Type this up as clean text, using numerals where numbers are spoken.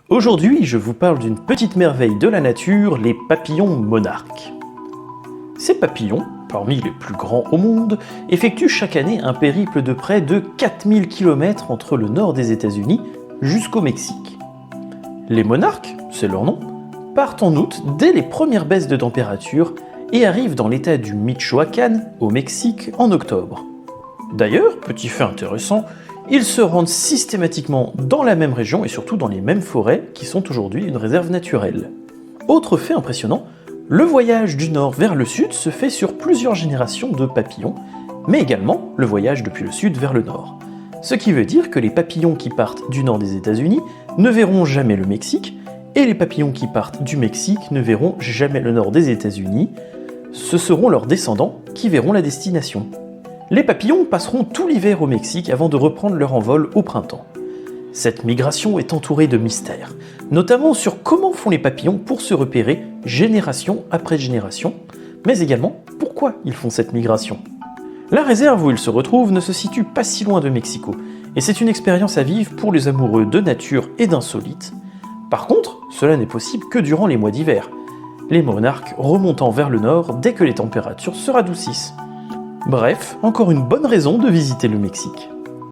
Aujourd'hui, je vous parle d'une petite merveille de la nature, les papillons monarques. Ces papillons, parmi les plus grands au monde, effectuent chaque année un périple de près de 4000 km entre le nord des États-Unis jusqu'au Mexique. Les monarques, c'est leur nom, partent en août dès les premières baisses de température et arrivent dans l'état du Michoacán, au Mexique, en octobre. D'ailleurs, petit fait intéressant, ils se rendent systématiquement dans la même région et surtout dans les mêmes forêts qui sont aujourd'hui une réserve naturelle. Autre fait impressionnant, le voyage du nord vers le sud se fait sur plusieurs générations de papillons, mais également le voyage depuis le sud vers le nord. Ce qui veut dire que les papillons qui partent du nord des États-Unis ne verront jamais le Mexique, et les papillons qui partent du Mexique ne verront jamais le nord des États-Unis. Ce seront leurs descendants qui verront la destination. Les papillons passeront tout l'hiver au Mexique avant de reprendre leur envol au printemps. Cette migration est entourée de mystères, notamment sur comment font les papillons pour se repérer génération après génération, mais également pourquoi ils font cette migration. La réserve où ils se retrouvent ne se situe pas si loin de Mexico, et c'est une expérience à vivre pour les amoureux de nature et d'insolites. Par contre, cela n'est possible que durant les mois d'hiver, les monarques remontant vers le nord dès que les températures se radoucissent. Bref, encore une bonne raison de visiter le Mexique.